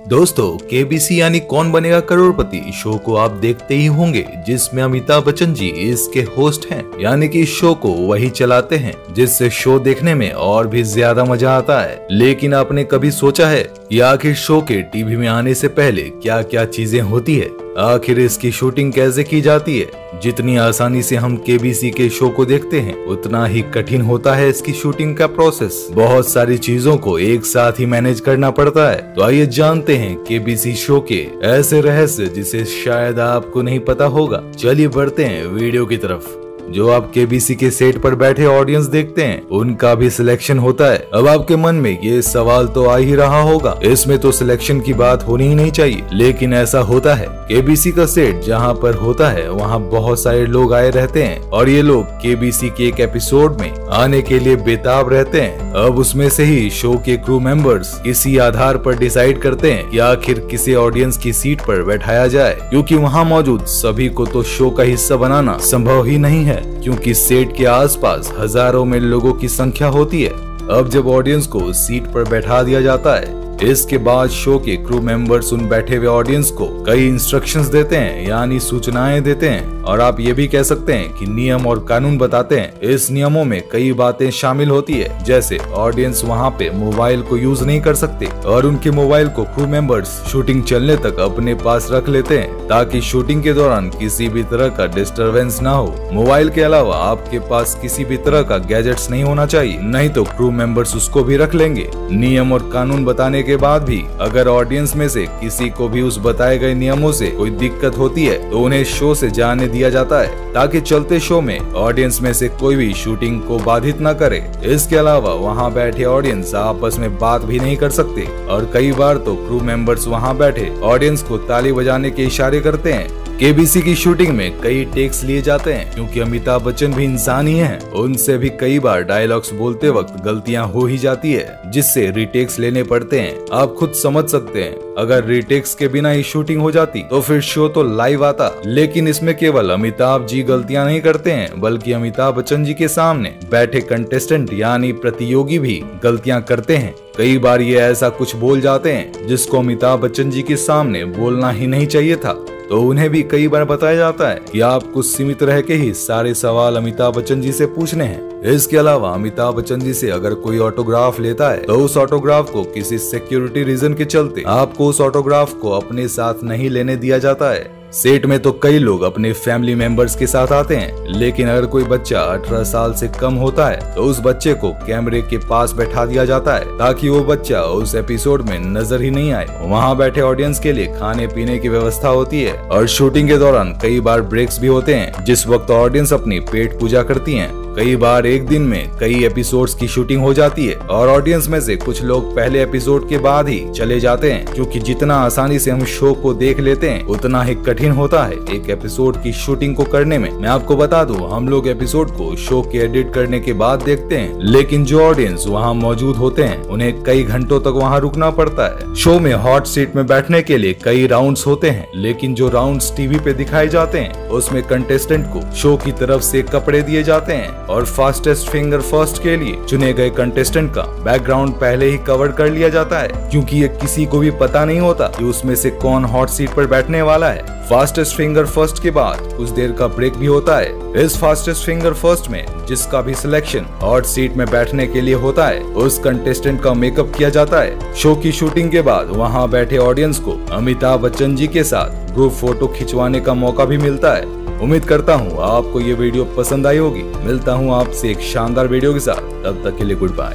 दोस्तों, केबीसी यानी कौन बनेगा करोड़पति शो को आप देखते ही होंगे, जिसमें अमिताभ बच्चन जी इसके होस्ट हैं। यानी कि इस शो को वही चलाते हैं, जिससे शो देखने में और भी ज्यादा मजा आता है। लेकिन आपने कभी सोचा है कि आखिर शो के टीवी में आने से पहले क्या क्या चीजें होती है? आखिर इसकी शूटिंग कैसे की जाती है? जितनी आसानी से हम केबीसी के शो को देखते हैं, उतना ही कठिन होता है इसकी शूटिंग का प्रोसेस। बहुत सारी चीजों को एक साथ ही मैनेज करना पड़ता है। तो आइए जानते हैं केबीसी शो के ऐसे रहस्य जिसे शायद आपको नहीं पता होगा। चलिए बढ़ते हैं वीडियो की तरफ। जो आप केबीसी के सेट पर बैठे ऑडियंस देखते हैं, उनका भी सिलेक्शन होता है। अब आपके मन में ये सवाल तो आ ही रहा होगा, इसमें तो सिलेक्शन की बात होनी ही नहीं चाहिए। लेकिन ऐसा होता है। केबीसी का सेट जहाँ पर होता है, वहाँ बहुत सारे लोग आए रहते हैं और ये लोग केबीसी के एक एपिसोड में आने के लिए बेताब रहते हैं। अब उसमें से ही शो के क्रू मेंबर्स किसी आधार पर डिसाइड करते हैं कि आखिर किसे ऑडियंस की सीट पर बैठाया जाए, क्योंकि वहाँ मौजूद सभी को तो शो का हिस्सा बनाना संभव ही नहीं है, क्योंकि सेट के आसपास हजारों में लोगों की संख्या होती है। अब जब ऑडियंस को सीट पर बैठा दिया जाता है, इसके बाद शो के क्रू मेंबर्स उन बैठे हुए ऑडियंस को कई इंस्ट्रक्शंस देते हैं, यानी सूचनाएं देते हैं। और आप ये भी कह सकते हैं कि नियम और कानून बताते हैं। इस नियमों में कई बातें शामिल होती है, जैसे ऑडियंस वहाँ पे मोबाइल को यूज नहीं कर सकते और उनके मोबाइल को क्रू मेंबर्स शूटिंग चलने तक अपने पास रख लेते हैं, ताकि शूटिंग के दौरान किसी भी तरह का डिस्टरबेंस ना हो। मोबाइल के अलावा आपके पास किसी भी तरह का गैजेट्स नहीं होना चाहिए, नहीं तो क्रू मेंबर्स उसको भी रख लेंगे। नियम और कानून बताने के बाद भी अगर ऑडियंस में से किसी को भी उस बताए गए नियमों से कोई दिक्कत होती है, तो उन्हें शो से जाने दिया जाता है, ताकि चलते शो में ऑडियंस में से कोई भी शूटिंग को बाधित न करे। इसके अलावा वहां बैठे ऑडियंस आपस में बात भी नहीं कर सकते और कई बार तो क्रू मेंबर्स वहां बैठे ऑडियंस को ताली बजाने के इशारे करते हैं। केबीसी की शूटिंग में कई टेक्स लिए जाते हैं, क्योंकि अमिताभ बच्चन भी इंसान ही हैं। उनसे भी कई बार डायलॉग्स बोलते वक्त गलतियां हो ही जाती है, जिससे रीटेक्स लेने पड़ते हैं। आप खुद समझ सकते हैं, अगर रीटेक्स के बिना ही शूटिंग हो जाती तो फिर शो तो लाइव आता। लेकिन इसमें केवल अमिताभ जी गलतियां नहीं करते हैं, बल्कि अमिताभ बच्चन जी के सामने बैठे कंटेस्टेंट यानी प्रतियोगी भी गलतियां करते हैं। कई बार ये ऐसा कुछ बोल जाते हैं जिसको अमिताभ बच्चन जी के सामने बोलना ही नहीं चाहिए था, तो उन्हें भी कई बार बताया जाता है कि आपको सीमित रह के ही सारे सवाल अमिताभ बच्चन जी से पूछने हैं। इसके अलावा अमिताभ बच्चन जी से अगर कोई ऑटोग्राफ लेता है, तो उस ऑटोग्राफ को किसी सिक्योरिटी रीजन के चलते आपको उस ऑटोग्राफ को अपने साथ नहीं लेने दिया जाता है। सेट में तो कई लोग अपने फैमिली मेंबर्स के साथ आते हैं, लेकिन अगर कोई बच्चा 18 साल से कम होता है, तो उस बच्चे को कैमरे के पास बैठा दिया जाता है, ताकि वो बच्चा उस एपिसोड में नजर ही नहीं आए। वहाँ बैठे ऑडियंस के लिए खाने पीने की व्यवस्था होती है और शूटिंग के दौरान कई बार ब्रेक्स भी होते हैं, जिस वक्त ऑडियंस अपनी पेट पूजा करती है। कई बार एक दिन में कई एपिसोड्स की शूटिंग हो जाती है और ऑडियंस में से कुछ लोग पहले एपिसोड के बाद ही चले जाते हैं, क्योंकि जितना आसानी से हम शो को देख लेते हैं, उतना ही कठिन होता है एक एपिसोड की शूटिंग को करने में। मैं आपको बता दूं, हम लोग एपिसोड को शो के एडिट करने के बाद देखते हैं, लेकिन जो ऑडियंस वहाँ मौजूद होते हैं, उन्हें कई घंटों तक वहाँ रुकना पड़ता है। शो में हॉट सीट में बैठने के लिए कई राउंड्स होते हैं, लेकिन जो राउंड्स टीवी पे दिखाए जाते हैं, उसमें कंटेस्टेंट को शो की तरफ से कपड़े दिए जाते हैं और फास्टेस्ट फिंगर फर्स्ट के लिए चुने गए कंटेस्टेंट का बैकग्राउंड पहले ही कवर कर लिया जाता है, क्योंकि ये किसी को भी पता नहीं होता कि उसमें से कौन हॉट सीट पर बैठने वाला है। फास्टेस्ट फिंगर फर्स्ट के बाद कुछ देर का ब्रेक भी होता है। इस फास्टेस्ट फिंगर फर्स्ट में जिसका भी सिलेक्शन हॉट सीट में बैठने के लिए होता है, उस कंटेस्टेंट का मेकअप किया जाता है। शो की शूटिंग के बाद वहाँ बैठे ऑडियंस को अमिताभ बच्चन जी के साथ ग्रुप फोटो खिंचवाने का मौका भी मिलता है। उम्मीद करता हूँ आपको ये वीडियो पसंद आई होगी। मिलता हूँ आपसे एक शानदार वीडियो के साथ, तब तक के लिए गुड बाय।